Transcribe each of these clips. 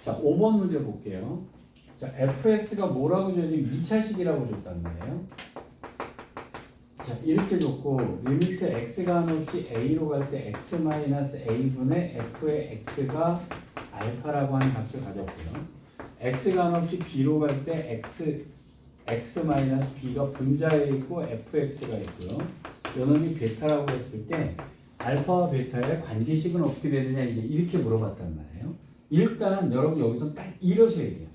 자, 5번 문제 볼게요. 자, fx가 뭐라고 줘야지 2차식이라고 줬단 말이에요. 자, 이렇게 줬고 리미트 x가 한없이 a로 갈 때 x-a분의 f의 x가 알파라고 하는 값을 가졌고요. x가 한없이 b로 갈 때 x-b가 분자에 있고 fx가 있고요. 요놈이 베타라고 했을 때 알파와 베타의 관계식은 어떻게 되느냐 이제 이렇게 물어봤단 말이에요. 일단 여러분 여기서 딱 이러셔야 돼요.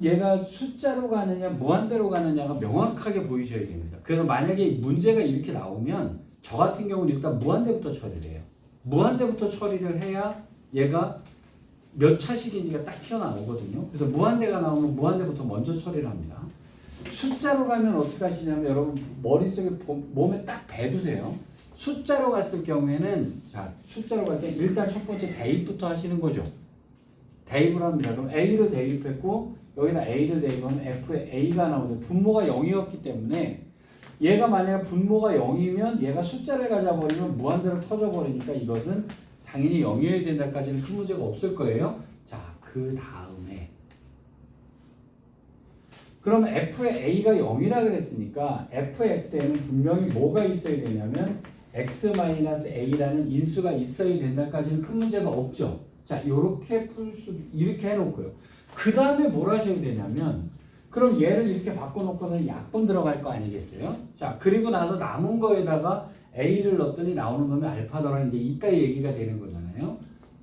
얘가 숫자로 가느냐 무한대로 가느냐가 명확하게 보이셔야 됩니다. 그래서 만약에 문제가 이렇게 나오면 저 같은 경우는 일단 무한대부터 처리를 해요. 무한대부터 처리를 해야 얘가 몇 차식인지가 딱 튀어나오거든요. 그래서 무한대가 나오면 무한대부터 먼저 처리를 합니다. 숫자로 가면 어떻게 하시냐면 여러분 머릿속에 몸에 딱 배두세요. 숫자로 갔을 경우에는 자 숫자로 갈 때 일단 첫 번째 대입부터 하시는 거죠. 대입을 합니다. 그럼 A를 대입했고 여기다 A를 대입하면 F에 A가 나오는데 분모가 0이었기 때문에 얘가 만약 분모가 0이면 얘가 숫자를 가져버리면 무한대로 터져버리니까 이것은 당연히 0이어야 된다까지는 큰 문제가 없을 거예요. 자, 그 다음에 그러면 F의 A가 0이라 그랬으니까 Fx에는 분명히 뭐가 있어야 되냐면 x-a라는 인수가 있어야 된다까지는 큰 문제가 없죠. 자, 이렇게 이렇게 해놓고요. 그 다음에 뭘 하셔야 되냐면 그럼 얘를 이렇게 바꿔놓고서 약분 들어갈 거 아니겠어요? 자, 그리고 나서 남은 거에다가 a를 넣었더니 나오는 놈이 알파더라 이제 이따 얘기가 되는 거잖아요.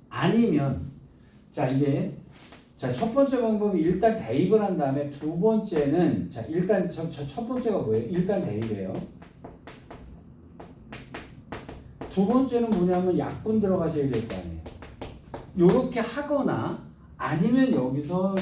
아니면 자 이제 자, 첫 번째 방법이 일단 대입을 한 다음에 두 번째는 자 일단 첫 번째가 뭐예요? 일단 대입이에요. 두 번째는 뭐냐면 약분 들어가셔야 될 거 아니에요. 요렇게 하거나 아니면 여기서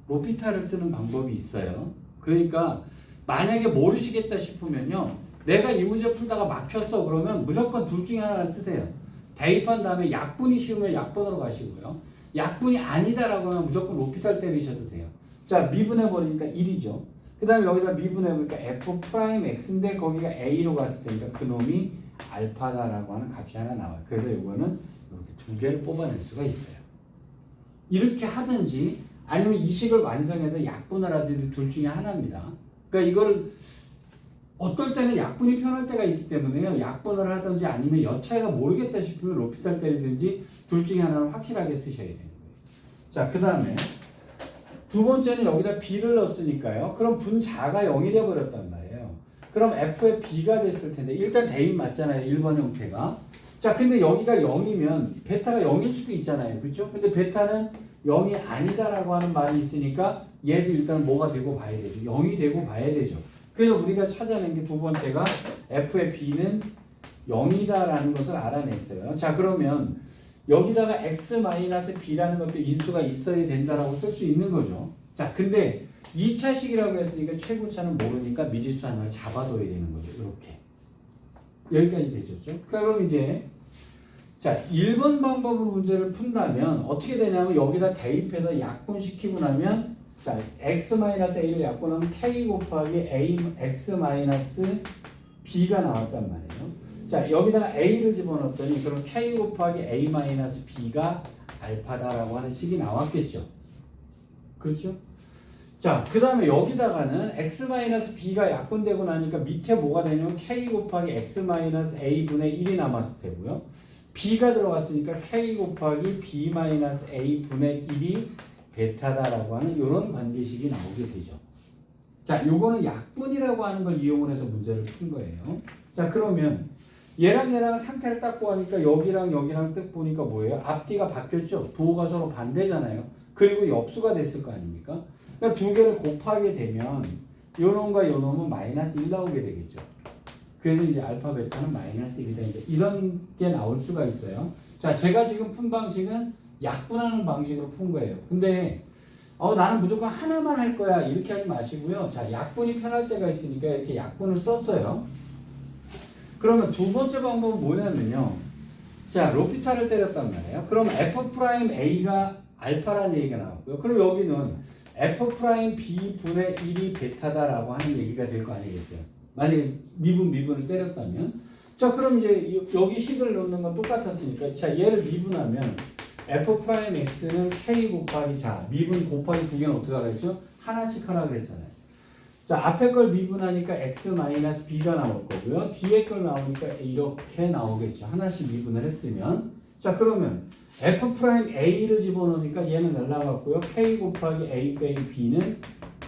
로피타를 쓰는 방법이 있어요. 그러니까 만약에 모르시겠다 싶으면요. 내가 이 문제 풀다가 막혔어 그러면 무조건 둘 중에 하나를 쓰세요. 대입한 다음에 약분이 쉬우면 약분으로 가시고요. 약분이 아니다라고 하면 무조건 로피탈 때리셔도 돼요. 자, 미분해버리니까 1이죠. 그 다음에 여기다 미분해보니까 f'x인데 거기가 a로 갔을 테니까 그놈이 알파다라고 하는 값이 하나 나와요. 그래서 이거는 이렇게 두 개를 뽑아낼 수가 있어요. 이렇게 하든지 아니면 이 식을 완성해서 약분을 하든지 둘 중에 하나입니다. 그러니까 이걸 어떨 때는 약분이 편할 때가 있기 때문에요. 약분을 하든지 아니면 여차이가 모르겠다 싶으면 로피탈 때리든지 둘 중에 하나는 확실하게 쓰셔야 되는 거예요. 자, 그 다음에 두 번째는 여기다 b를 넣었으니까요. 그럼 분자가 0이 되어버렸단 말이에요. 그럼 f의 b가 됐을 텐데 일단 대입 맞잖아요. 1번 형태가. 자, 근데 여기가 0이면 베타가 0일 수도 있잖아요. 그렇죠? 근데 베타는 0이 아니다라고 하는 말이 있으니까 얘도 일단 뭐가 되고 봐야 되죠. 0이 되고 봐야 되죠. 그래서 우리가 찾아낸 게 두 번째가 f의 b는 0이다라는 것을 알아냈어요. 자, 그러면 여기다가 x-b라는 것도 인수가 있어야 된다라고 쓸 수 있는 거죠. 자, 근데 2차식이라고 했으니까 최고차는 모르니까 미지수 하나를 잡아둬야 되는 거죠. 이렇게. 여기까지 되셨죠? 그럼 이제 자 1번 방법으로 문제를 푼다면 어떻게 되냐면 여기다 대입해서 약분시키고 나면 자 x-a를 약분하면 k 곱하기 x-b가 나왔단 말이에요. 자 여기다가 a를 집어넣었더니 그럼 k 곱하기 a-b가 알파다라고 하는 식이 나왔겠죠. 그렇죠? 자, 그 다음에 여기다가는 x-b가 약분되고 나니까 밑에 뭐가 되냐면 k 곱하기 x-a분의 1이 남았을 테고요. b가 들어갔으니까 k 곱하기 b-a분의 1이 베타다라고 하는 이런 관계식이 나오게 되죠. 자, 요거는 약분이라고 하는 걸 이용을 해서 문제를 푼 거예요. 자, 그러면 얘랑 얘랑 상태를 딱 보니까 여기랑 여기랑 딱 보니까 뭐예요? 앞뒤가 바뀌었죠? 부호가 서로 반대잖아요. 그리고 역수가 됐을 거 아닙니까? 그러니까 두 개를 곱하게 되면 요놈과 요놈은 마이너스 1 나오게 되겠죠. 그래서 이제 알파 베타는 마이너스 1이다. 이제 이런 게 나올 수가 있어요. 자, 제가 지금 푼 방식은 약분하는 방식으로 푼 거예요. 근데 나는 무조건 하나만 할 거야 이렇게 하지 마시고요. 자, 약분이 편할 때가 있으니까 이렇게 약분을 썼어요. 그러면 두 번째 방법은 뭐냐면요. 자, 로피타를 때렸단 말이에요. 그럼 f'a가 알파라는 얘기가 나왔고요. 그럼 여기는 f'b분의 1이 베타다라고 하는 얘기가 될 거 아니겠어요. 만약에 미분을 때렸다면. 자, 그럼 이제 여기 식을 넣는 건 똑같았으니까. 자, 얘를 미분하면 f 프라임 x는 k 곱하기 자 미분 곱하기 두 개는 어떻게 하라 했죠? 하나씩 하라 그랬잖아요. 자 앞에 걸 미분하니까 x 마이너스 b가 나올 거고요. 뒤에 걸 나오니까 이렇게 나오겠죠. 하나씩 미분을 했으면 자 그러면 f 프라임 a를 집어넣으니까 얘는 날라갔고요. k 곱하기 a 빼기 b는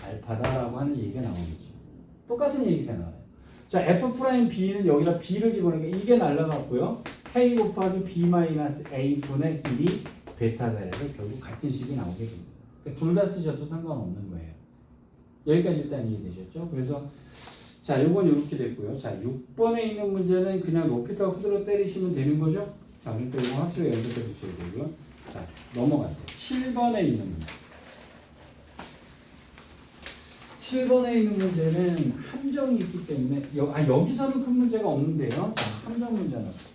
알파다라고 하는 얘기가 나오겠죠. 똑같은 얘기가 나와요. 자 f 프라임 b는 여기다 b를 집어넣으니까 이게 날라갔고요. k 곱하기 b 마이너스 a 분의 1이 베타다 해서 결국 같은 식이 나오게 됩니다. 그러니까 둘 다 쓰셔도 상관없는 거예요. 여기까지 일단 이해되셨죠? 그래서 자 요건 이렇게 됐고요. 자 6번에 있는 문제는 그냥 높이다 후드로 때리시면 되는 거죠? 자 그러니까 이거 확실히 연습해 주셔야 되고요. 자 넘어가세요. 7번에 있는 문제. 7번에 있는 문제는 함정이 있기 때문에 여기서는 큰 문제가 없는데요. 자 함정 문제 하나 볼게요.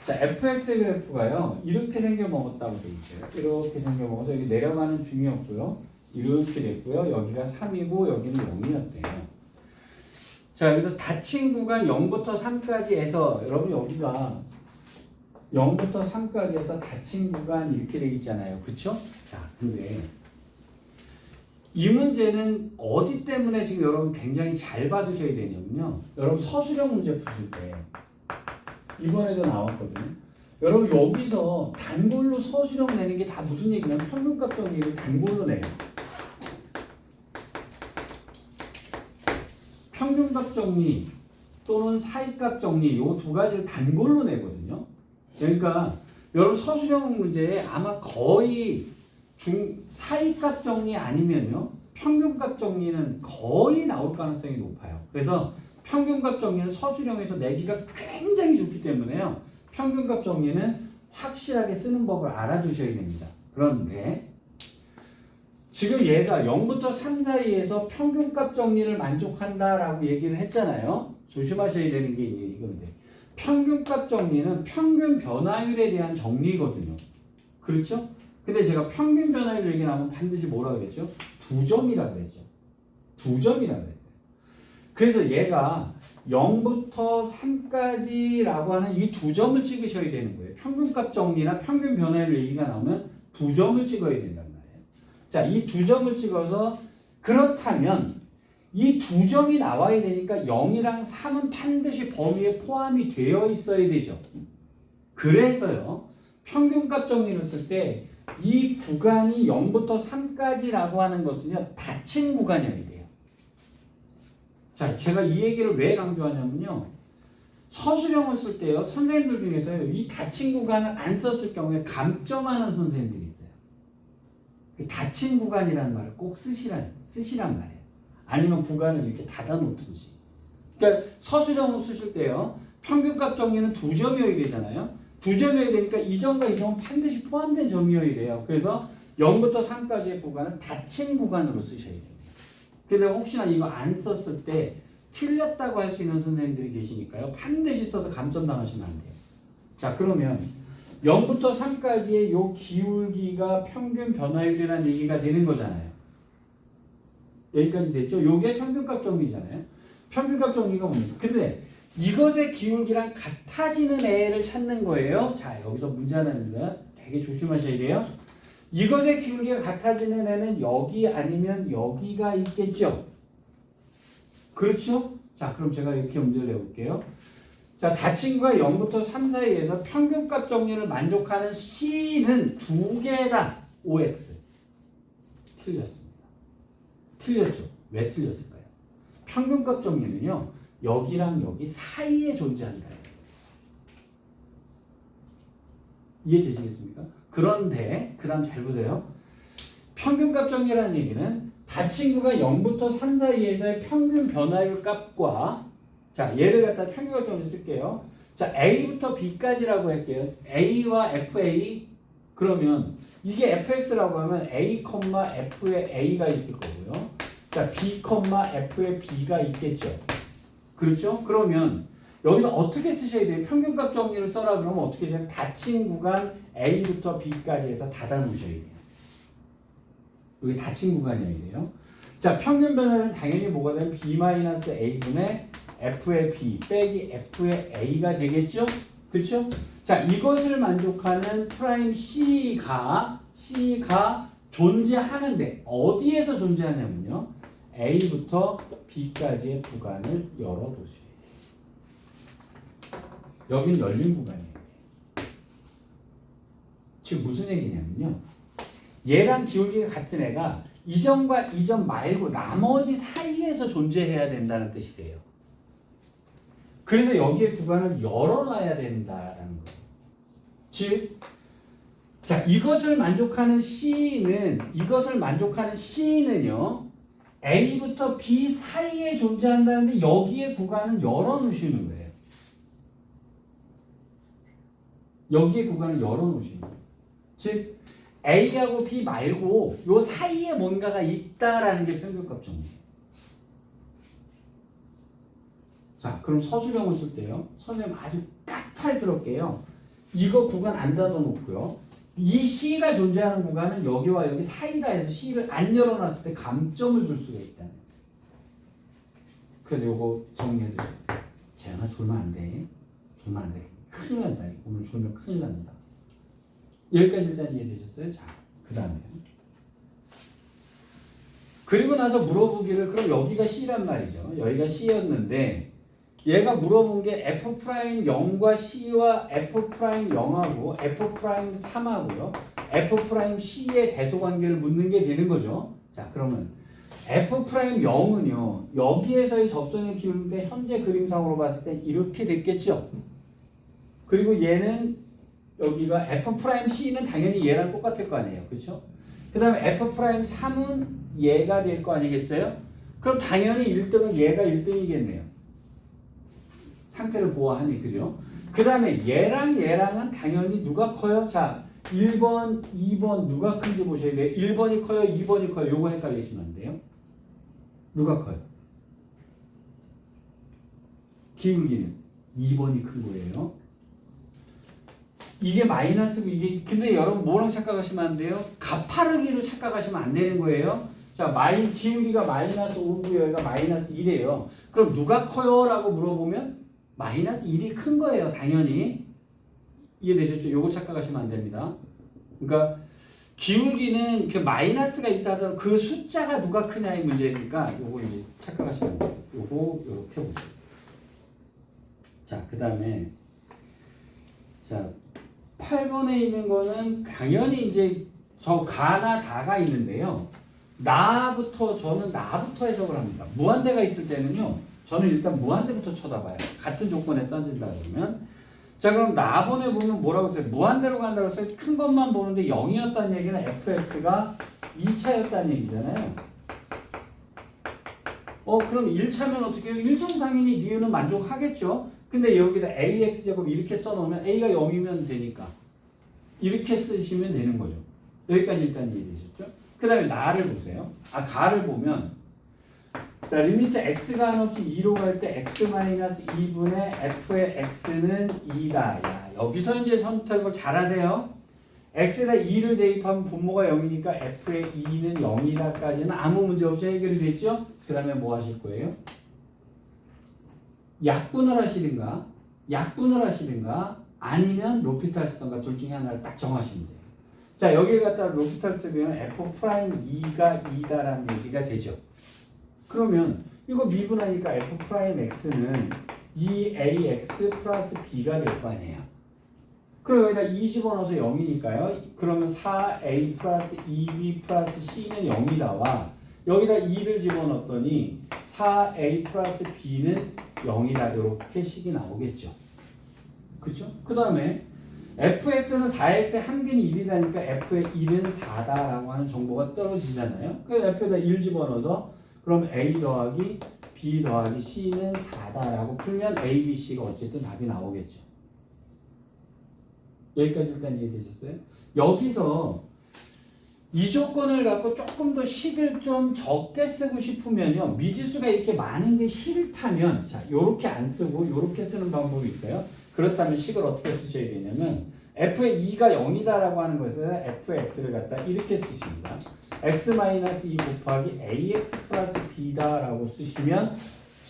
자 fx의 그래프가요 이렇게 생겨 먹었다고 돼 있어요. 이렇게 생겨 먹어서 여기 내려가는 중이었고요. 이렇게 됐고요. 여기가 3이고 여기는 0이었대요. 자 여기서 닫힌 구간 0부터 3까지에서 여러분 여기가 0부터 3까지에서 닫힌 구간 이렇게 돼 있잖아요. 그쵸? 자 근데 이 문제는 어디 때문에 지금 여러분 굉장히 잘 봐두셔야 되냐면요. 여러분 서술형 문제 푸실 때 이번에도 나왔거든요. 여러분 여기서 단골로 서술형 내는 게 다 무슨 얘기냐면 평균값 정리를 단골로 내요. 평균값 정리 또는 사이값 정리 요 두 가지를 단골로 내거든요. 그러니까 여러분 서술형 문제에 아마 거의 사이값 정리 아니면요 평균값 정리는 거의 나올 가능성이 높아요. 그래서 평균값 정리는 서술형에서 내기가 굉장히 좋기 때문에요. 평균값 정리는 확실하게 쓰는 법을 알아두셔야 됩니다. 그런데 지금 얘가 0부터 3 사이에서 평균값 정리를 만족한다라고 얘기를 했잖아요. 조심하셔야 되는 게 이건데 평균값 정리는 평균 변화율에 대한 정리거든요. 그렇죠? 근데 제가 평균 변화율 얘기 나오면 반드시 뭐라 그랬죠? 2점이라 그랬죠. 2점이라 그랬어요. 그래서 얘가 0부터 3까지라고 하는 이 2점을 찍으셔야 되는 거예요. 평균값 정리나 평균 변화율 얘기가 나오면 2점을 찍어야 된단 말이에요. 자, 이 2점을 찍어서 그렇다면 이 2점이 나와야 되니까 0이랑 3은 반드시 범위에 포함이 되어 있어야 되죠. 그래서요. 평균값 정리를 쓸 때 이 구간이 0부터 3까지라고 하는 것은요. 닫힌 구간이어야 돼요. 자, 제가 이 얘기를 왜 강조하냐면요. 서술형을 쓸 때요. 선생님들 중에서요. 이 닫힌 구간을 안 썼을 경우에 감점하는 선생님들이 있어요. 닫힌 구간이라는 말을 꼭 쓰시란 말이에요. 아니면 구간을 이렇게 닫아놓든지. 그러니까 서술형을 쓰실 때요. 평균값 정리는 2점이어야 되잖아요. 2점이어야 되니까 이 점과 이 점은 반드시 포함된 점이어야 돼요. 그래서 0부터 3까지의 구간은 닫힌 구간으로 쓰셔야 돼요. 그래서 혹시나 이거 안 썼을 때 틀렸다고 할 수 있는 선생님들이 계시니까요. 반드시 써서 감점당하시면 안 돼요. 자 그러면 0부터 3까지의 요 기울기가 평균 변화율이라는 얘기가 되는 거잖아요. 여기까지 됐죠? 요게 평균값 정리잖아요. 평균값 정리가 뭡니까? 근데 이것의 기울기랑 같아지는 애를 찾는 거예요. 자, 여기서 문제 하나입니다. 되게 조심하셔야 돼요. 이것의 기울기가 같아지는 애는 여기 아니면 여기가 있겠죠? 그렇죠? 자, 그럼 제가 이렇게 문제를 내볼게요. 자, 닫힌 구가 0부터 3 사이에서 평균값 정리를 만족하는 C는 두 개다. OX. 틀렸습니다. 틀렸죠? 왜 틀렸을까요? 평균값 정리는요. 여기랑 여기 사이에 존재한다. 이해되시겠습니까? 그런데 그 다음 잘 보세요. 평균값 정리라는 얘기는 닫힌 구가 0부터 3 사이에서의 평균 변화율 값과 자 얘를 갖다 평균값 정리 쓸게요. 자 A부터 B까지라고 할게요. A와 FA 그러면 이게 fx라고 하면 A, F에 A가 있을 거고요. 자 B, F에 B가 있겠죠. 그렇죠? 그러면 여기서 어떻게 쓰셔야 돼요? 평균값 정리를 써라 그러면 어떻게 해야 돼요? 닫힌 구간 A부터 B까지 해서 닫아 놓으셔야 돼요. 여기 닫힌 구간이어야 돼요. 자, 평균 변화는 당연히 뭐가 되면 B-A분의 F의 B 빼기 F의 A가 되겠죠? 그렇죠? 자, 자, 이것을 만족하는 프라임 C가 존재하는데 어디에서 존재하냐면요. A부터 B까지의 구간을 열어두세요. 여긴 열린 구간이에요. 즉 무슨 얘기냐면요. 얘랑 기울기가 같은 애가 이점과 이점 말고 나머지 사이에서 존재해야 된다는 뜻이 돼요. 그래서 여기에 구간을 열어놔야 된다라는 거예요. 즉, 자, 이것을 만족하는 C는요, A부터 B 사이에 존재한다는데 여기에 구간을 열어놓으시는 거예요. 여기에 구간을 열어놓으시는 거예요. 즉, A하고 B 말고 요 사이에 뭔가가 있다라는 게 평균값 정리예요. 자, 그럼 서술형을 쓸 때요. 선생님 아주 까탈스럽게요. 이거 구간 안 닫아놓고요. 이 C가 존재하는 구간은 여기와 여기 사이다 해서 C를 안 열어놨을 때 감점을 줄 수가 있다는 거예요. 그래서 요거 정리해주세요. 재현아 졸면 안 돼. 졸면 안 돼. 큰일 난다. 오늘 졸면 큰일 납니다. 여기까지 일단 이해되셨어요? 자, 그 다음에 그리고 나서 물어보기를 그럼 여기가 C란 말이죠. 여기가 C였는데 얘가 물어본 게 F'0과 C와 F'0하고 F'3하고요. F'C의 대소관계를 묻는 게 되는 거죠. 자, 그러면 F'0은요. 여기에서의 접선의 기울기가 현재 그림상으로 봤을 때 이렇게 됐겠죠. 그리고 얘는 여기가 F'C는 당연히 얘랑 똑같을 거 아니에요. 그렇죠? 그 다음에 F'3은 얘가 될 거 아니겠어요? 그럼 당연히 1등은 얘가 1등이겠네요. 상태를 보아하니, 그죠? 그 다음에 얘랑은 당연히 누가 커요? 자, 1번, 2번 누가 큰지 보셔야 돼요. 1번이 커요? 2번이 커요? 요거 헷갈리시면 안 돼요. 누가 커요? 기울기는 2번이 큰 거예요. 이게 마이너스고 이게 근데 여러분 뭐랑 착각하시면 안 돼요? 가파르기로 착각하시면 안 되는 거예요. 자, 기울기가 마이너스 5고 여기가 마이너스 1이에요. 그럼 누가 커요? 라고 물어보면 마이너스 1이 큰 거예요. 당연히. 이해되셨죠? 요거 착각하시면 안 됩니다. 그러니까 기울기는 그 마이너스가 있다 하더라도 그 숫자가 누가 크냐의 문제니까 요거 이제 착각하시면 안 돼요. 요거 요렇게 보세요. 자, 그 다음에 자 8번에 있는 거는 당연히 이제 저 가나 다가 있는데요. 저는 나부터 해석을 합니다. 무한대가 있을 때는요. 저는 일단 무한대부터 쳐다봐요. 같은 조건에 던진다 그러면. 자, 그럼 나번에 보면 뭐라고 써요? 무한대로 간다고 해서 큰 것만 보는데 0이었다는 얘기는 fx가 2차였다는 얘기잖아요. 그럼 1차면 어떻게 해요? 1차는 당연히 니은은 만족하겠죠. 근데 여기다 ax제곱 이렇게 써놓으면 a가 0이면 되니까 이렇게 쓰시면 되는 거죠. 여기까지 일단 이해되셨죠? 그 다음에 나를 보세요. 가를 보면 자, 리미트 x가 한없이 2로 갈 때 x-2분의 f의 x는 2다. 야, 여기서 이제 선택을 잘하세요. x에다 2를 대입하면 분모가 0이니까 f의 2는 0이다까지는 아무 문제 없이 해결이 됐죠? 그 다음에 뭐 하실 거예요? 약분을 하시든가 아니면 로피탈 쓰던가 둘 중에 하나를 딱 정하시면 돼요. 자, 여기에 갖다 로피탈 쓰면 f'2가 2다라는 얘기가 되죠. 그러면 이거 미분하니까 f'x는 2ax 플러스 b가 될 거 아니에요. 그럼 여기다 2 집어넣어서 0이니까요. 그러면 4a 플러스 2b 플러스 c는 0이다와 여기다 2를 집어넣었더니 4a 플러스 b는 0이다. 이렇게 식이 나오겠죠. 그쵸? 그 다음에 fx는 4x의 항근이 1이다니까 f의 1은 4다라고 하는 정보가 떨어지잖아요. 그래서 f에다 1 집어넣어서 그럼 a 더하기 b 더하기 c는 4다라고 풀면 a, b, c가 어쨌든 답이 나오겠죠. 여기까지 일단 이해되셨어요? 여기서 이 조건을 갖고 조금 더 식을 좀 적게 쓰고 싶으면요. 미지수가 이렇게 많은 게 싫다면 자, 요렇게 안 쓰고 요렇게 쓰는 방법이 있어요. 그렇다면 식을 어떻게 쓰셔야 되냐면 f의 2가 0이다라고 하는 것에서 fx를 갖다 이렇게 쓰십니다. x-2 곱하기 ax 플러스 b다라고 쓰시면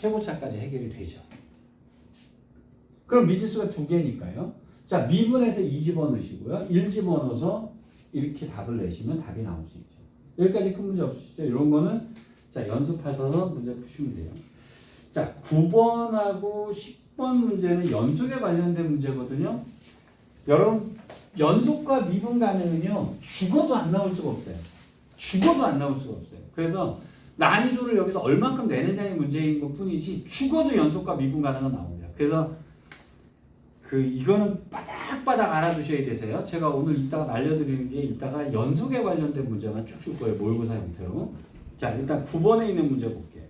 최고차까지 해결이 되죠. 그럼 미지수가 두 개니까요. 자, 미분해서 2 집어넣으시고요. 1 집어넣어서 이렇게 답을 내시면 답이 나올 수 있죠. 여기까지 큰 문제 없으시죠? 이런 거는 자, 연습하셔서 문제 푸시면 돼요. 자, 9번하고 10번 문제는 연속에 관련된 문제거든요. 여러분, 연속과 미분 가능은요, 죽어도 안 나올 수가 없어요. 죽어도 안 나올 수가 없어요. 그래서 난이도를 여기서 얼만큼 내느냐의 문제인 것 뿐이지, 죽어도 연속과 미분 가능은 나옵니다. 그래서 이거는 바닥바닥 알아두셔야 되세요. 제가 오늘 이따가 알려드리는 게 이따가 연속에 관련된 문제만 쭉 줄 거예요. 모의고사 형태로. 자, 일단 9번에 있는 문제 볼게요.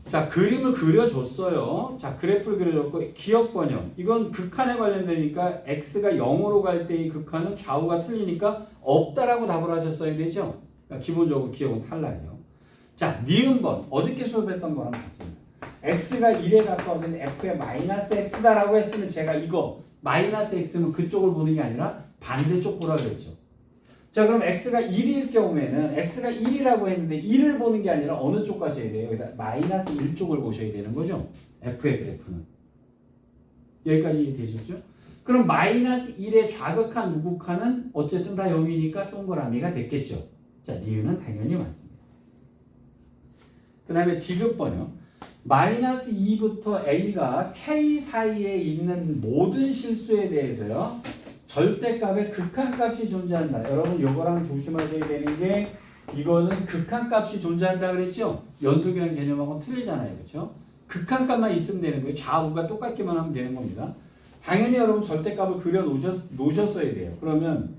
자, 그림을 그려줬어요. 자, 그래프를 그려줬고, 기억 번역. 이건 극한에 관련되니까 x가 0으로 갈 때의 극한은 좌우가 틀리니까 없다라고 답을 하셨어야 되죠. 그러니까 기본적으로 기억은 탈락이요. 자, 니은번. 어저께 수업했던 거랑 같습니다. x가 1에 가까워지는 f의 마이너스 x다라고 했으면 제가 이거 마이너스 x면 그쪽을 보는 게 아니라 반대쪽 보라 그랬죠. 자, 그럼 x가 1일 경우에는 x가 1이라고 했는데 1을 보는 게 아니라 어느 쪽 가셔야 돼요? 여기다 마이너스 1쪽을 보셔야 되는 거죠. f의 그래프는. 여기까지 이해되셨죠? 그럼 마이너스 1의 좌극한 우극한은 어쨌든 다 0이니까 동그라미가 됐겠죠. 자, 니은은 당연히 맞습니다. 그 다음에 디귿번요. 마이너스 2부터 a가 k 사이에 있는 모든 실수에 대해서요. 절대값의 극한값이 존재한다. 여러분 요거랑 조심하셔야 되는 게 이거는 극한값이 존재한다 그랬죠? 연속이라는 개념하고는 틀리잖아요. 그렇죠? 극한값만 있으면 되는 거예요. 좌우가 똑같기만 하면 되는 겁니다. 당연히 여러분 절대값을 그려 놓으셨어야 돼요. 그러면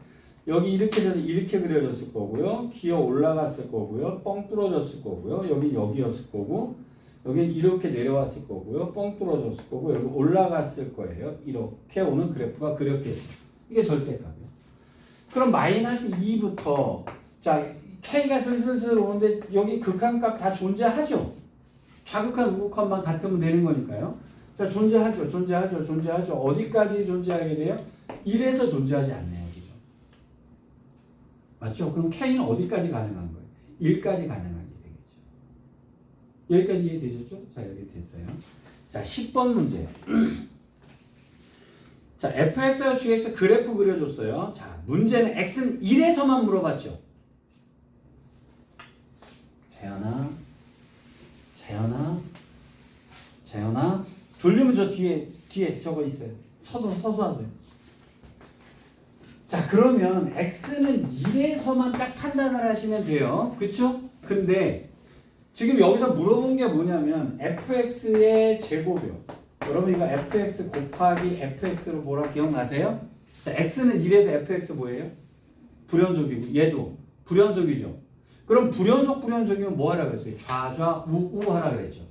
여기 이렇게 그려졌을 거고요. 기어 올라갔을 거고요. 뻥 뚫어졌을 거고요. 여기 여기였을 거고 여기 이렇게 내려왔을 거고요. 뻥 뚫어졌을 거고 여기 올라갔을 거예요. 이렇게 오는 그래프가 그렇게 이게 절대값이에요. 그럼 마이너스 2부터 자 k가 슬슬슬 오는데 여기 극한값 다 존재하죠. 좌극한 우극한만 같으면 되는 거니까요. 자 존재하죠. 어디까지 존재하게 돼요? 1에서 존재하지 않네요. 그죠? 맞죠? 그럼 k는 어디까지 가능한 거예요? 1까지 가능한 게 되겠죠. 여기까지 이해되셨죠? 자 여기 됐어요. 자 10번 문제요. 자, fx와 gx 그래프 그려줬어요. 자, 문제는 x는 1에서만 물어봤죠. 재현아. 돌리면 저 뒤에 저거 있어요. 서서 하세요. 자, 그러면 x는 1에서만 딱 판단을 하시면 돼요. 그쵸? 근데 지금 여기서 물어본 게 뭐냐면 fx의 제곱이요. 여러분 이거 fx 곱하기 fx로 뭐라 기억나세요? 자, x는 1에서 fx 뭐예요? 불연속이고 얘도 불연속이죠. 그럼 불연속이면 뭐 하라 그랬어요? 좌우 하라 그랬죠.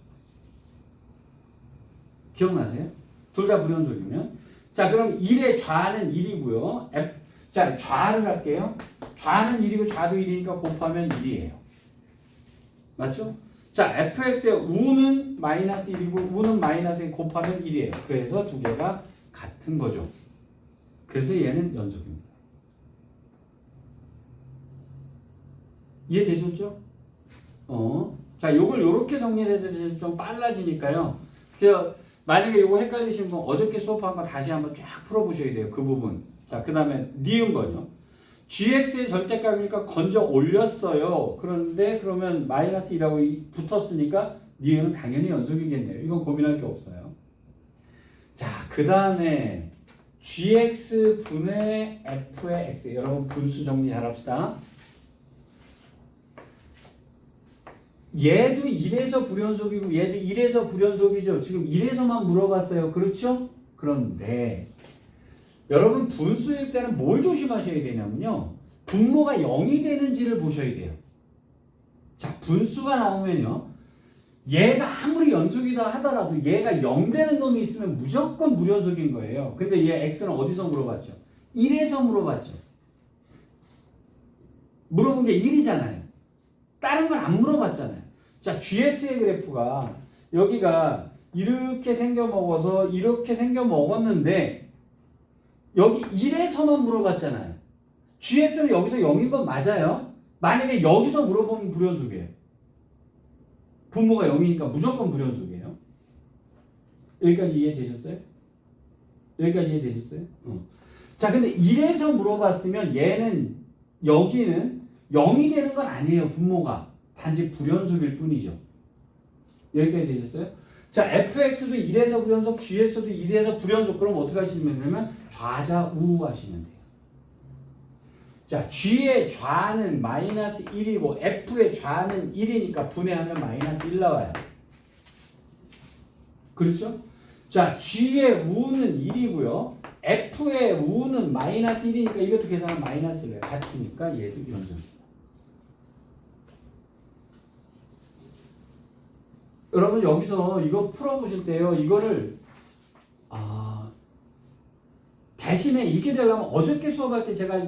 기억나세요? 둘 다 불연속이면 자 그럼 1의 좌는 1이고요. 자 좌를 할게요. 좌는 1이고 좌도 1이니까 곱하면 1이에요. 맞죠? 자, fx의 우는 마이너스 1이고 우는 마이너스 1 곱하면 1이에요. 그래서 두 개가 같은 거죠. 그래서 얘는 연속입니다. 이해되셨죠? 자, 요걸 요렇게 정리를 해도 좀 빨라지니까요. 그래서 만약에 요거 헷갈리시는 분 어저께 수업한 거 다시 한번 쫙 풀어보셔야 돼요. 그 부분. 자, 그 다음에 니은번요. gx의 절대값이니까 건져 올렸어요. 그런데 그러면 마이너스 2라고 붙었으니까 니은은 당연히 연속이겠네요. 이건 고민할 게 없어요. 자, 그 다음에 gx 분의 f의 x. 여러분 분수 정리 잘 합시다. 얘도 1에서 불연속이고 얘도 1에서 불연속이죠. 지금 1에서만 물어봤어요. 그렇죠? 그런데 여러분 분수일 때는 뭘 조심하셔야 되냐면요. 분모가 0이 되는지를 보셔야 돼요. 자, 분수가 나오면요. 얘가 아무리 연속이다 하더라도 얘가 0 되는 놈이 있으면 무조건 무연속인 거예요. 근데 얘 x는 어디서 물어봤죠? 1에서 물어봤죠. 물어본 게 1이잖아요. 다른 건 안 물어봤잖아요. 자, gx의 그래프가 여기가 이렇게 생겨먹어서 이렇게 생겨먹었는데 여기 1에서만 물어봤잖아요. gx는 여기서 0인 건 맞아요. 만약에 여기서 물어보면 불연속이에요. 분모가 0이니까 무조건 불연속이에요. 여기까지 이해되셨어요? 여기까지 이해되셨어요? 자, 근데 1에서 물어봤으면 얘는 여기는 0이 되는 건 아니에요. 분모가. 단지 불연속일 뿐이죠. 여기까지 되셨어요? 자, fx도 1에서 불연속, g에서도 1에서 불연속. 그럼 어떻게 하시면 되냐면 좌좌우 하시면 돼요. 자, g의 좌는 마이너스 1이고 f의 좌는 1이니까 분해하면 마이너스 1 나와요. 그렇죠? 자, g의 우는 1이고요. f의 우는 마이너스 1이니까 이것도 계산하면 마이너스 1이에요. 같으니까 얘도 연속. 여러분 여기서 이거 풀어보실 때요. 이거를 대신에 이렇게 되려면 어저께 수업할 때 제가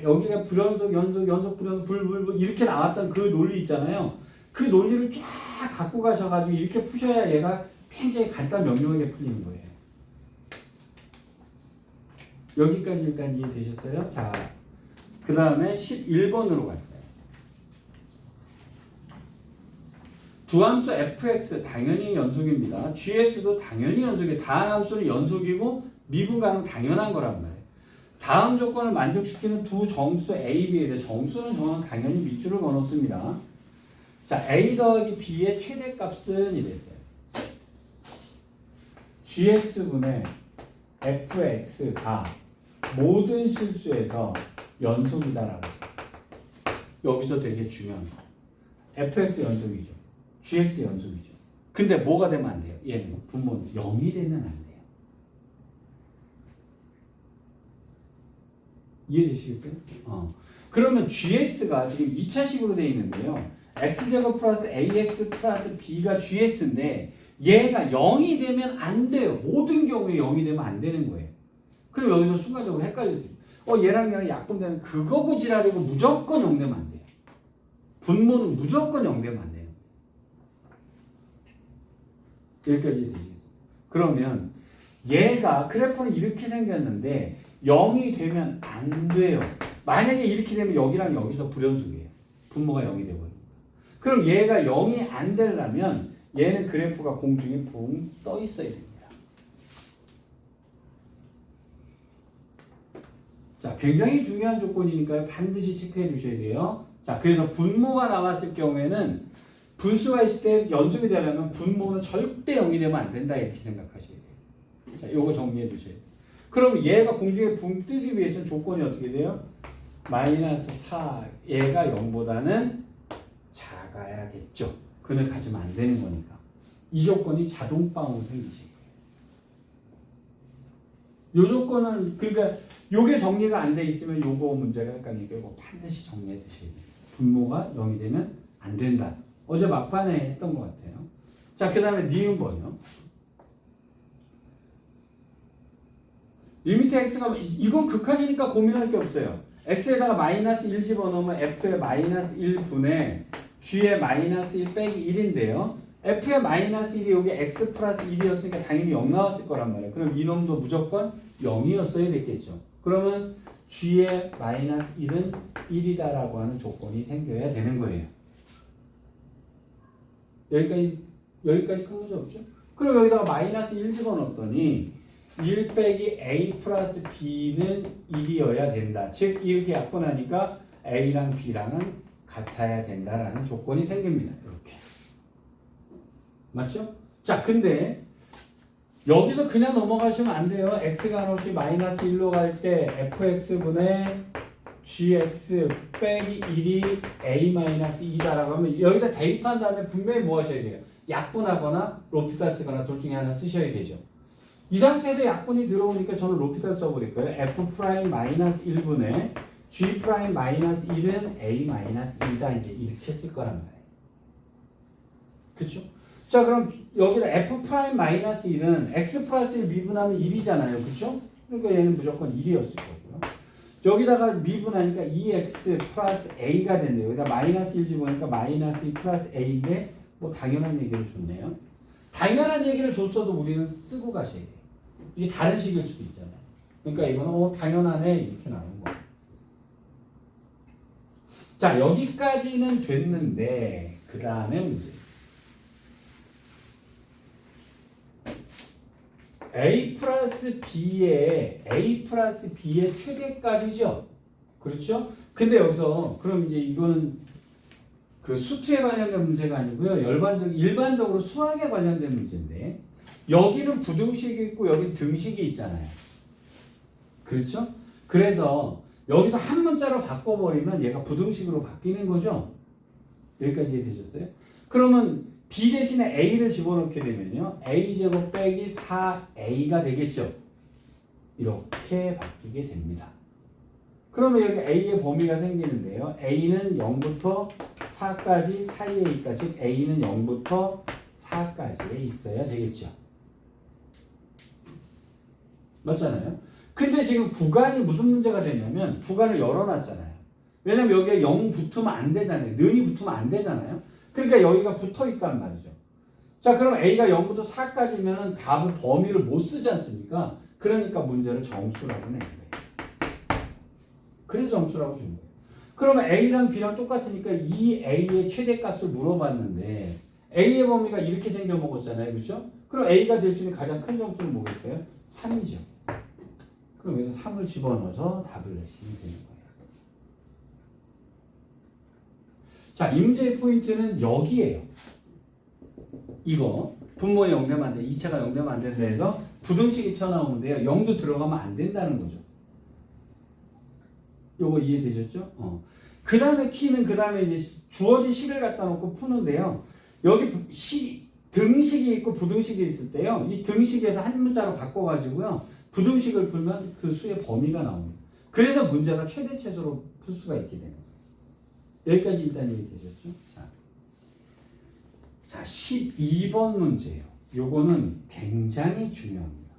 여기가 불연속, 연속, 연속, 불연속, 불 이렇게 나왔던 그 논리 있잖아요. 그 논리를 쫙 갖고 가셔가지고 이렇게 푸셔야 얘가 굉장히 간단 명료하게 풀리는 거예요. 여기까지 일단 이해되셨어요? 자, 그 다음에 11번으로 갔어요. 두함수 fx 당연히 연속입니다. gx도 당연히 연속이에요. 다항 함수는 연속이고 미분가는 당연한 거란 말이에요. 다음 조건을 만족시키는 두 정수 A, B에 대해 정수는 저는 당연히 밑줄을 그어놓습니다. 자, A 더하기 B의 최대값은 이랬어요. gx분의 fx가 모든 실수에서 연속이다라고. 여기서 되게 중요한 거. fx 연속이죠. gx 연속이죠. 근데 뭐가 되면 안 돼요? 얘는 분모는 0이 되면 안 돼요. 이해되시겠어요? 그러면 gx가 지금 2차식으로 되어 있는데요. x제곱 플러스 ax 플러스 b가 gx인데 얘가 0이 되면 안 돼요. 모든 경우에 0이 되면 안 되는 거예요. 그럼 여기서 순간적으로 헷갈려요. 얘랑 얘랑 약분되면 그거 고지라고 무조건 0 되면 안 돼요. 분모는 무조건 0 되면 안 돼요. 여기까지 되시겠어요? 그러면 얘가 그래프는 이렇게 생겼는데 0이 되면 안 돼요. 만약에 이렇게 되면 여기랑 여기서 불연속이에요. 분모가 0이 되버립니다. 그럼 얘가 0이 안 되려면 얘는 그래프가 공중에 붕 떠 있어야 됩니다. 자, 굉장히 중요한 조건이니까요. 반드시 체크해 주셔야 돼요. 자, 그래서 분모가 나왔을 경우에는 분수가 있을 때 연속이 되려면 분모는 절대 0이 되면 안 된다 이렇게 생각하셔야 돼요. 자, 요거 정리해 주셔야 돼요. 그럼 얘가 공중에 붕 뜨기 위해서는 조건이 어떻게 돼요? 마이너스 4 얘가 0보다는 작아야겠죠. 그늘 가지면 안 되는 거니까. 이 조건이 자동방으로 생기지. 요 조건은 그러니까 요게 정리가 안 돼 있으면 요거 문제가 헷갈리니까 이거 반드시 정리해 두셔야 돼요. 분모가 0이 되면 안 된다. 어제 막판에 했던 것 같아요. 자, 그 다음에 니은번요. 리미트 x가 이건 극한이니까 고민할 게 없어요. x에다가 마이너스 1 집어넣으면 f의 마이너스 1분의 g의 마이너스 1 빼기 1인데요. f의 마이너스 1이 여기 x 플러스 1이었으니까 당연히 0 나왔을 거란 말이에요. 그럼 이놈도 무조건 0이었어야 됐겠죠. 그러면 g의 마이너스 1은 1이다라고 하는 조건이 생겨야 되는 거예요. 여기까지 큰 문제 없죠? 그럼 여기다가 마이너스 1 집어넣었더니 1 빼기 a 플러스 b는 1이어야 된다. 즉 이렇게 약분하니까 a랑 b랑은 같아야 된다라는 조건이 생깁니다. 이렇게. 맞죠? 자, 근데 여기서 그냥 넘어가시면 안 돼요. x가 한없이 마이너스 1로 갈 때 fx분의 gx 빼기 1이 a 마이너스 2다라고 하면 여기다 대입한 다음에 분명히 뭐 하셔야 돼요? 약분하거나 로피탈 쓰거나 둘 중에 하나 쓰셔야 되죠. 이 상태에서 약분이 들어오니까 저는 로피탈 써버릴 거예요. f 프라임 마이너스 1분의 g 프라임 마이너스 1은 a 마이너스 2다 이제 이렇게 쓸 거란 말이에요. 그렇죠? 자, 그럼 여기다 f 프라임 마이너스 1은 x 플러스 1 미분하면 1이잖아요. 그렇죠? 그러니까 얘는 무조건 1이었을 거고요. 여기다가 미분하니까 2x 플러스 a가 된대요. 여기다 마이너스 1 집어넣으니까 마이너스 2 플러스 a인데 뭐 당연한 얘기를 줬네요. 당연한 얘기를 줬어도 우리는 쓰고 가셔야 돼요. 이게 다른 식일 수도 있잖아요. 그러니까 이거는 당연하네 이렇게 나오는 거예요. 자, 여기까지는 됐는데 그 다음에 문제. a 플러스 b의 최대값이죠. 그렇죠? 근데 여기서 그럼 이제 이거는 그 수투에 관련된 문제가 아니고요. 일반적으로 수학에 관련된 문제인데 여기는 부등식이 있고 여기 등식이 있잖아요. 그렇죠? 그래서 여기서 한 문자로 바꿔버리면 얘가 부등식으로 바뀌는 거죠. 여기까지 이해되셨어요? 그러면 b 대신에 a를 집어넣게 되면요. a제곱 빼기 4a가 되겠죠. 이렇게 바뀌게 됩니다. 그러면 여기 a의 범위가 생기는데요. a는 0부터 4까지 사이에 있다. 즉 a는 0부터 4까지에 있어야 되겠죠. 맞잖아요. 근데 지금 구간이 무슨 문제가 되냐면 구간을 열어놨잖아요. 왜냐면 여기에 0 붙으면 안 되잖아요. 는이 붙으면 안 되잖아요. 그러니까 여기가 붙어 있단 말이죠. 자, 그럼 a가 0부터 4까지면 답을 범위를 못 쓰지 않습니까? 그러니까 문제를 정수라고 낸 거예요. 그래서 정수라고 준 거예요. 그러면 a랑 b랑 똑같으니까 이 a의 최대값을 물어봤는데 a의 범위가 이렇게 생겨 먹었잖아요. 그렇죠? 그럼 a가 될 수 있는 가장 큰 정수는 뭐겠어요? 3이죠. 그럼 여기서 3을 집어넣어서 답을 내시면 되는 거예요. 자, 이 문제의 포인트는 여기에요. 이거 분모에 0되면 안 돼. 2차가 0되면 안 된다 해서 부등식이 튀어나오는데요. 0도 들어가면 안 된다는 거죠. 요거 이해되셨죠? 그 다음에 키는 그 다음에 이제 주어진 식을 갖다 놓고 푸는데요. 여기 등식이 있고 부등식이 있을 때요. 이 등식에서 한 문자로 바꿔가지고요. 부등식을 풀면 그 수의 범위가 나옵니다. 그래서 문제가 최대 최소로 풀 수가 있게 되는 거예요. 여기까지 일단 이해되셨죠? 자, 12번 문제예요. 요거는 굉장히 중요합니다.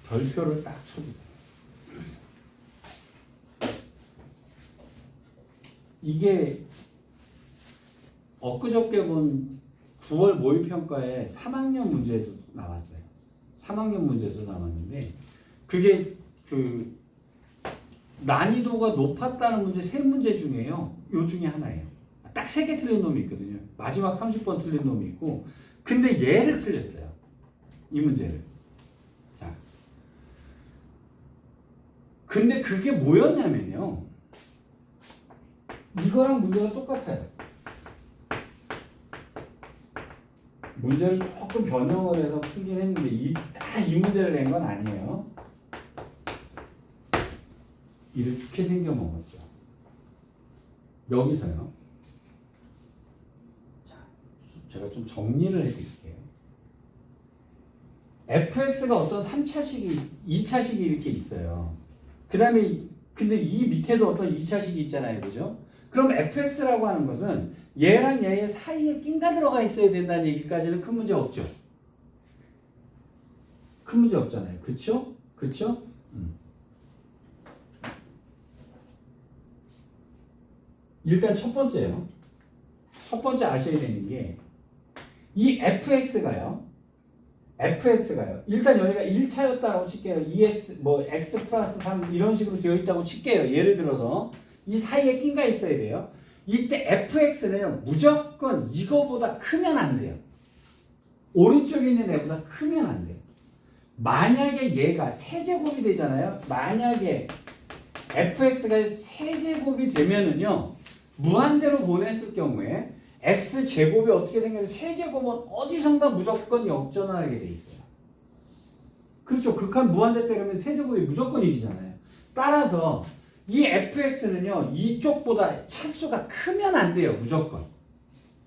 별표를 딱 쳐주세요. 이게 엊그저께 본 9월 모의평가에 3학년 문제에서 나왔어요. 3학년 문제에서 나왔는데 그게 그 난이도가 높았다는 문제 3문제 중에요. 요 중에 하나예요. 딱 3개 틀린 놈이 있거든요. 마지막 30번 틀린 놈이 있고 근데 얘를 틀렸어요. 이 문제를. 자, 근데 그게 뭐였냐면요. 이거랑 문제가 똑같아요. 문제를 조금 변형을 해서 풀긴 했는데 딱 이 문제를 낸 건 아니에요. 이렇게 생겨 먹었죠. 여기서요. 자, 제가 좀 정리를 해드릴게요. fx가 어떤 3차식이, 2차식이 이렇게 있어요. 그 다음에, 근데 이 밑에도 어떤 2차식이 있잖아요. 그죠? 그럼 fx라고 하는 것은 얘랑 얘의 사이에 낀가 들어가 있어야 된다는 얘기까지는 큰 문제 없죠. 큰 문제 없잖아요. 그쵸? 그쵸? 일단 첫 번째요. 첫 번째 아셔야 되는 게 이 fx가요. 일단 여기가 1차였다고 칠게요. 2x 뭐 x 플러스 3 이런 식으로 되어 있다고 칠게요. 예를 들어서 이 사이에 낀가 있어야 돼요. 이때 fx는요. 무조건 이거보다 크면 안 돼요. 오른쪽에 있는 애보다 크면 안 돼요. 만약에 얘가 세제곱이 되잖아요. 만약에 fx가 세제곱이 되면은요. 무한대로 보냈을 경우에 x제곱이 어떻게 생겨서 세제곱은 어디선가 무조건 역전하게 돼 있어요. 그렇죠. 극한 무한대 때리면 세제곱이 무조건 이기잖아요. 따라서 이 fx는요. 이쪽보다 차수가 크면 안 돼요. 무조건.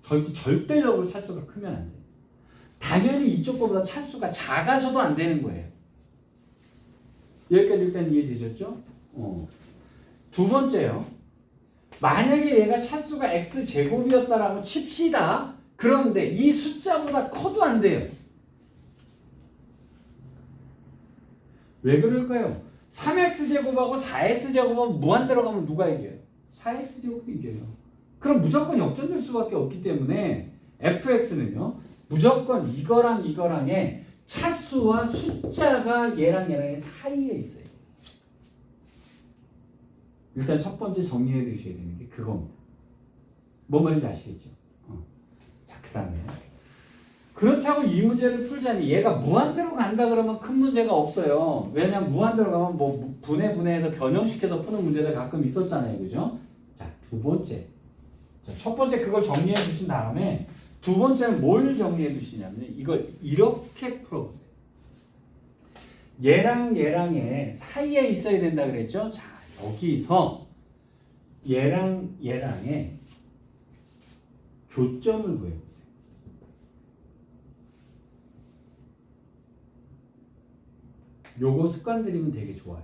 절대적으로 차수가 크면 안 돼요. 당연히 이쪽보다 차수가 작아서도 안 되는 거예요. 여기까지 일단 이해되셨죠? 두 번째요. 만약에 얘가 차수가 x제곱이었다라고 칩시다. 그런데 이 숫자보다 커도 안 돼요. 왜 그럴까요? 3x제곱하고 4x제곱은 무한대로 가면 누가 이겨요? 4x제곱이 이겨요. 그럼 무조건 역전될 수밖에 없기 때문에 fx는요. 무조건 이거랑의 차수와 숫자가 얘랑의 사이에 있어요. 일단 첫 번째 정리해 두셔야 되는 게 그겁니다. 뭔 말인지 아시겠죠? 자, 그 다음에 그렇다고 이 문제를 풀자니 얘가 무한대로 간다 그러면 큰 문제가 없어요. 왜냐면 무한대로 가면 뭐 분해해서 변형시켜서 푸는 문제들 가끔 있었잖아요. 그죠? 자, 두 번째. 자, 첫 번째 그걸 정리해 주신 다음에 두 번째는 뭘 정리해 주시냐면 이걸 이렇게 풀어보세요. 얘랑 얘랑의 사이에 있어야 된다 그랬죠? 자, 여기서 얘랑 얘랑의 교점을 구해보세요. 요거 습관 들이면 되게 좋아요.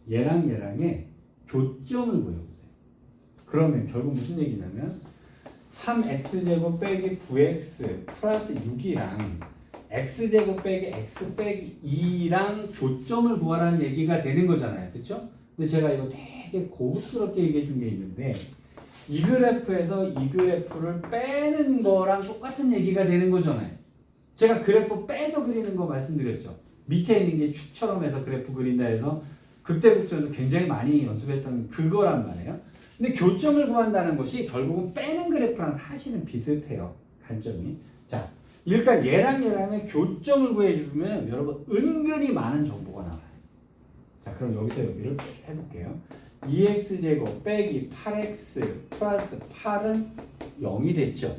얘랑 얘랑의 교점을 구해보세요. 그러면 결국 무슨 얘기냐면 3x제곱 빼기 9x 플러스 6이랑 x제곱 빼기 x 빼기 2랑 교점을 구하라는 얘기가 되는 거잖아요. 그렇죠? 근데 제가 이거 되게 고급스럽게 얘기해 준 게 있는데 이 그래프에서 이 그래프를 빼는 거랑 똑같은 얘기가 되는 거잖아요. 제가 그래프 빼서 그리는 거 말씀드렸죠. 밑에 있는 게 축처럼 해서 그래프 그린다 해서 극대국선에서 굉장히 많이 연습했던 그거란 말이에요. 근데 교점을 구한다는 것이 결국은 빼는 그래프랑 사실은 비슷해요. 관점이. 자, 일단 얘랑 얘랑의 교점을 구해주면 여러분 은근히 많은 정보가 나와요. 자, 그럼 여기서 여기를 해볼게요. 2x제곱 빼기 8x 플러스 8은 0이 됐죠.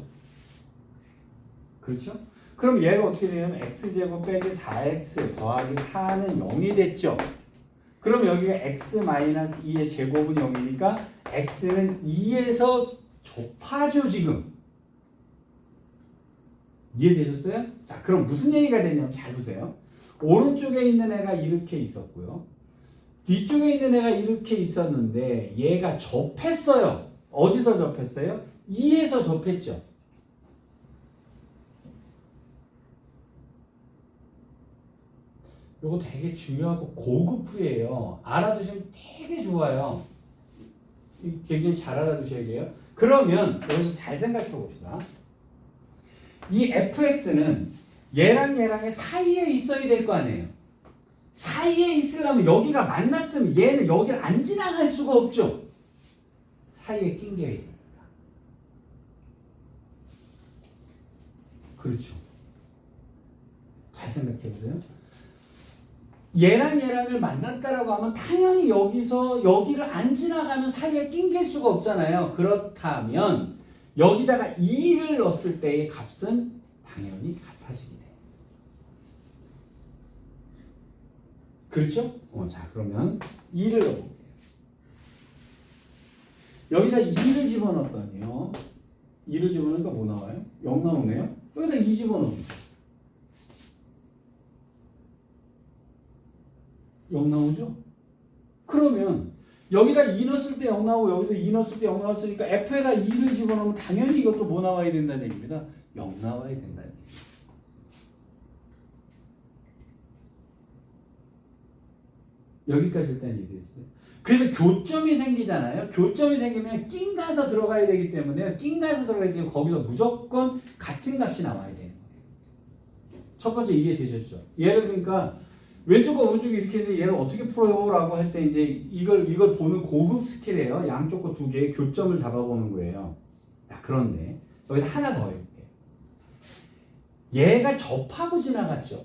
그렇죠? 그럼 얘가 어떻게 되냐면 x제곱 빼기 4x 더하기 4는 0이 됐죠. 그럼 여기가 x-2의 제곱은 0이니까 x는 2에서 좁아져 지금. 이해되셨어요? 자, 그럼 무슨 얘기가 되냐면 잘 보세요. 오른쪽에 있는 애가 이렇게 있었고요. 뒤쪽에 있는 애가 이렇게 있었는데 얘가 접했어요. 어디서 접했어요? 2에서 접했죠. 요거 되게 중요하고 고급 풀이에요. 알아두시면 되게 좋아요. 굉장히 잘 알아두셔야 돼요. 그러면 여기서 잘 생각해 봅시다. 이 fx는 얘랑 얘랑의 사이에 있어야 될 거 아니에요. 사이에 있으려면 여기가 만났으면 얘는 여기를 안 지나갈 수가 없죠. 사이에 낑겨야 되니까. 그렇죠. 잘 생각해 보세요. 얘랑 얘랑을 만났다라고 하면 당연히 여기서 여기를 안 지나가면 사이에 낑길 수가 없잖아요. 그렇다면 여기다가 2를 넣었을 때의 값은 당연히 같아지게 돼요. 그렇죠? 자, 그러면 2를 넣어볼게요. 여기다 2를 집어넣었더니요. 2를 집어넣으니까 뭐 나와요? 0 나오네요. 여기다 2 집어넣으면 0 나오죠? 그러면 여기다 2 넣었을 때 0 나오고 여기도 2 넣었을 때 0 나왔으니까 F에다 2를 집어넣으면 당연히 이것도 뭐 나와야 된다는 얘기입니다. 0 나와야 된다는 얘기입니다. 여기까지 일단 얘기했어요. 그래서 교점이 생기잖아요. 교점이 생기면 낀 가서 들어가야 되기 때문에 낀 가서 들어가야 되면 거기서 무조건 같은 값이 나와야 되는 거예요. 첫 번째 이해되셨죠? 예를 그러니까 왼쪽과 오른쪽이 이렇게 있는데 얘를 어떻게 풀어요? 라고 할 때 이제 이걸 보는 고급 스킬이에요. 양쪽 거 두 개의 교점을 잡아보는 거예요. 자, 그런데 여기서 하나 더 해볼게요. 얘가 접하고 지나갔죠.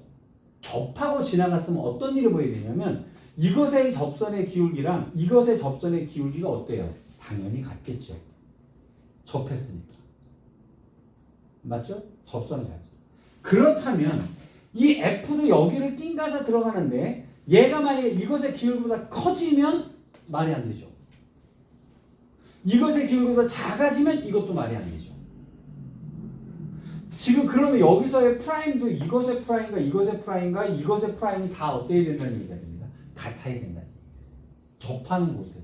접하고 지나갔으면 어떤 일이 보여야 되냐면 이것의 접선의 기울기랑 이것의 접선의 기울기가 어때요? 당연히 같겠죠. 접했으니까. 맞죠? 접선을 했죠. 그렇다면 이 F도 여기를 낀 가서 들어가는데 얘가 만약에 이것의 기울기보다 커지면 말이 안 되죠. 이것의 기울기보다 작아지면 이것도 말이 안 되죠. 지금 그러면 여기서의 프라임도 이것의 프라임과 이것의 프라임과 이것의 프라임이 다 어때야 된다는 얘기가 됩니다. 같아야 된다는 얘기예요. 접하는 곳에서.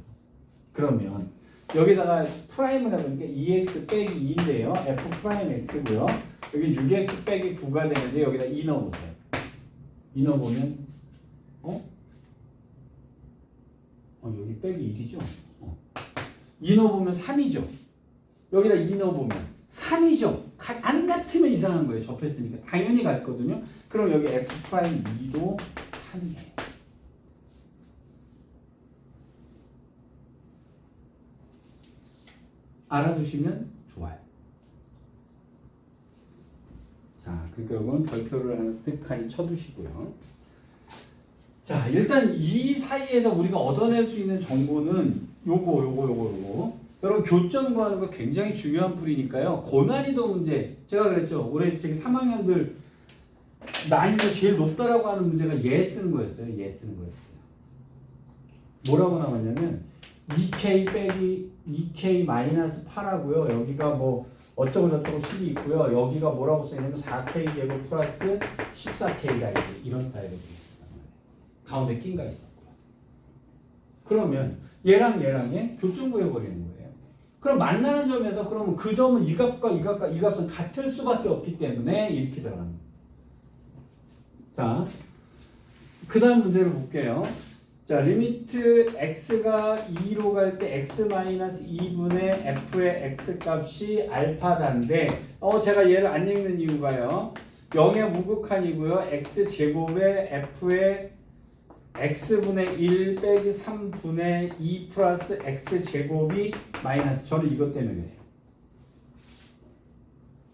그러면 여기다가 프라임을 해보니까 2x 빼기 2인데요. f 프라임 x고요. 여기 6x 빼기 9가 되는데 여기다 2 넣어보세요. 2 넣어보면 여기 빼기 1이죠. 2 넣어보면 3이죠. 여기다 2 넣어보면 3이죠. 안 같으면 이상한 거예요. 접했으니까. 당연히 같거든요. 그럼 여기 f 프라임 2도 3이에요. 알아두시면 좋아요. 그러니까 이건 별표를 하나 뜩하니 쳐두시고요. 자, 일단 이 사이에서 우리가 얻어낼 수 있는 정보는 요거. 여러분 교점 구하는 거 굉장히 중요한 풀이니까요. 고난이도 문제, 제가 그랬죠. 올해 지금 3학년들 난이도 제일 높다라고 하는 문제가 얘 쓰는 거였어요. 얘 쓰는 거였어요. 뭐라고 나왔냐면 2k 빼기 2k 마이너스 8하고요. 여기가 뭐 어쩌고 저쩌고 식이 있고요. 여기가 뭐라고 써있냐면 4k 제곱 플러스 14k가 이런 타입이 되겠습니다. 가운데 낀가 있었고요. 그러면 얘랑의 교점 구해버리는 거예요. 그럼 만나는 점에서 그러면 그 점은 이 값과 이 값은 같을 수밖에 없기 때문에 이렇게 들어갑니다. 자, 그 다음 문제를 볼게요. 자, 리미트 x가 2로 갈 때 x-2분의 f의 x 값이 알파다인데 제가 얘를 안 읽는 이유가요. 0의 무극한이고요. x제곱에 f의 x분의 1 빼기 3분의 2 플러스 x제곱이 마이너스. 저는 이것 때문에 그래요.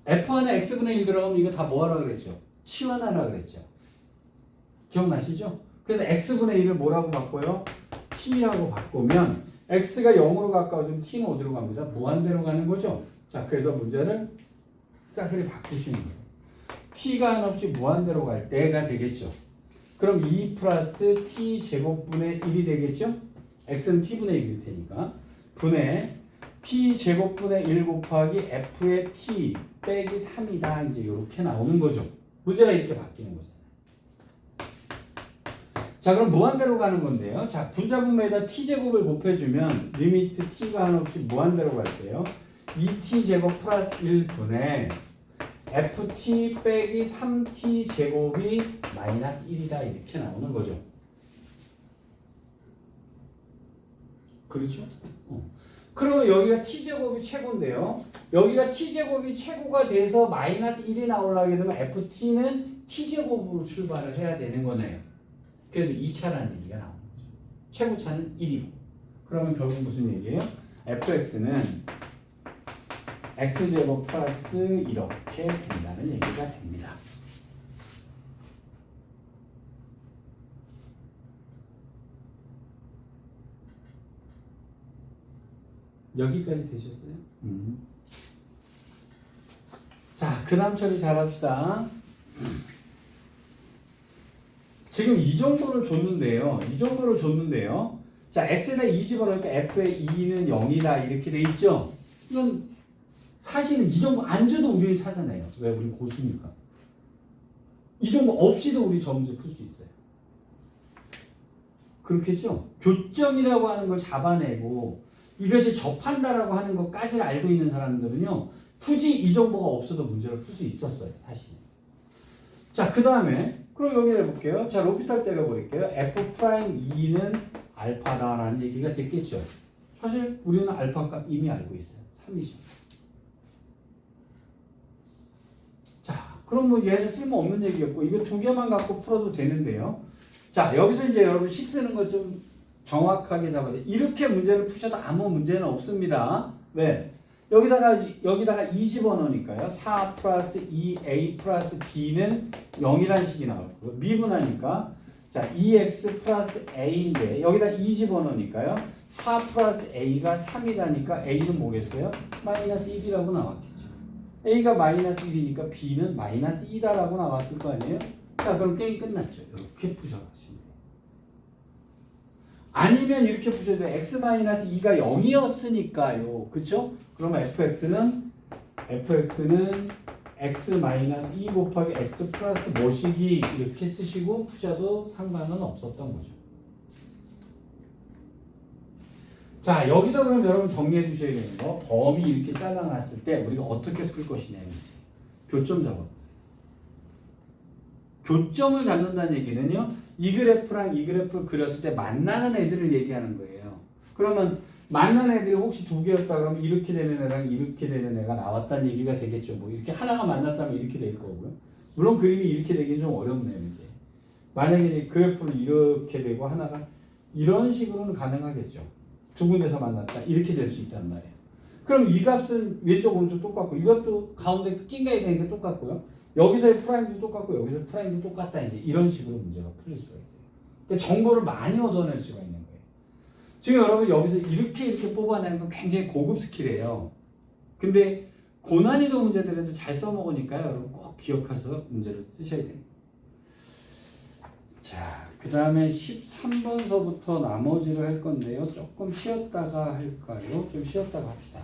f 안에 x분의 1 들어가면 이거 다 뭐 하라 그랬죠? 치환하라 그랬죠. 기억나시죠? 그래서 x분의 1을 뭐라고 바꿔요? t라고 바꾸면 x가 0으로 가까워지면 t는 어디로 갑니다? 무한대로 가는 거죠. 자, 그래서 문제를 싸그리 바꾸시는 거예요. t가 한없이 무한대로 갈 때가 되겠죠. 그럼 2 플러스 t 제곱분의 1이 되겠죠? x는 t분의 1일 테니까 분의 t 제곱분의 1 곱하기 f의 t 빼기 3이다. 이제 이렇게 나오는 거죠. 문제가 이렇게 바뀌는 거죠. 자, 그럼 무한대로 가는 건데요. 자, 분자분모에다 t제곱을 곱해주면 리미트 t가 한없이 무한대로 갈 때요. 2t제곱 플러스 1분의 ft 빼기 3t제곱이 마이너스 1이다. 이렇게 나오는 거죠. 그렇죠? 그러면 여기가 t제곱이 최고인데요. 여기가 t제곱이 최고가 돼서 마이너스 1이 나오려게 되면 ft는 t제곱으로 출발을 해야 되는 거네요. 그래서 2차라는 얘기가 나오는 거죠. 최고차는 1이고. 그러면 결국 무슨 얘기예요? fx는 x제곱 플러스 이렇게 된다는 얘기가 됩니다. 여기까지 되셨어요? 자, 그 다음 처리 잘 합시다. 지금 이 정보를 줬는데요. 자, x에다 2 집어넣으니까 f의 2는 0이다. 이렇게 돼 있죠? 이건 사실은 이 정보 안 줘도 우리는 찾아내요. 왜? 우리 고수니까. 이 정보 없이도 우리 저 문제 풀 수 있어요. 그렇겠죠? 교점이라고 하는 걸 잡아내고 이것이 접한다라고 하는 것까지 알고 있는 사람들은요. 굳이 이 정보가 없어도 문제를 풀 수 있었어요. 사실. 자, 그 다음에 그럼 여기 해볼게요. 자, 로피탈 때려버릴게요. f'2는 알파다라는 얘기가 됐겠죠. 사실 우리는 알파값 이미 알고 있어요. 3이죠. 자, 그럼 뭐 얘는 쓸모없는 얘기였고 이거 두 개만 갖고 풀어도 되는데요. 자, 여기서 이제 여러분 식 쓰는 거 좀 정확하게 잡아야 돼. 이렇게 문제를 푸셔도 아무 문제는 없습니다. 왜? 여기다가 2 집어넣으니까요. 4 플러스 2a 플러스 b는 0이라는 식이 나올 거고 미분하니까 자 2x 플러스 a인데 여기다 2 집어넣으니까요. 4 플러스 a가 3이다니까 a는 뭐겠어요? 마이너스 1이라고 나왔겠죠. a가 마이너스 1이니까 b는 마이너스 2다라고 나왔을 거 아니에요? 자, 그럼 게임 끝났죠. 이렇게 푸셔가시면 돼요. 아니면 이렇게 푸셔도 돼요. x-2가 0이었으니까요. 그쵸? 그러면 fx는 x-2 곱하기 x 플러스 뭐시기 이렇게 쓰시고 푸셔도 상관은 없었던 거죠. 자, 여기서 그럼 여러분 정리해 주셔야 되는 거 범위 이렇게 잘라놨을 때 우리가 어떻게 풀 것이냐 교점 잡아. 교점을 잡는다는 얘기는요. 이 그래프랑 이 그래프를 그렸을 때 만나는 애들을 얘기하는 거예요. 그러면 만나는 애들이 혹시 두 개였다 그러면 이렇게 되는 애랑 이렇게 되는 애가 나왔다는 얘기가 되겠죠. 뭐 이렇게 하나가 만났다면 이렇게 될 거고요. 물론 그림이 이렇게 되기는 좀 어렵네요. 이제 만약에 그래프를 이렇게 되고 하나가 이런 식으로는 가능하겠죠. 두 군데서 만났다 이렇게 될 수 있단 말이에요. 그럼 이 값은 왼쪽 오른쪽 똑같고 이것도 가운데 낀가야 되니까 똑같고요. 여기서의 프라임도 똑같고 여기서 프라임도 똑같다. 이제 이런 식으로 문제가 풀릴 수가 있어요. 그러니까 정보를 많이 얻어낼 수가 있는 거예요. 지금 여러분 여기서 이렇게 뽑아내는 건 굉장히 고급 스킬이에요. 근데 고난이도 문제들에서 잘 써먹으니까요. 여러분 꼭 기억해서 문제를 쓰셔야 돼요. 자, 그 다음에 13번서부터 나머지를 할 건데요. 조금 쉬었다가 할까요? 좀 쉬었다가 합시다.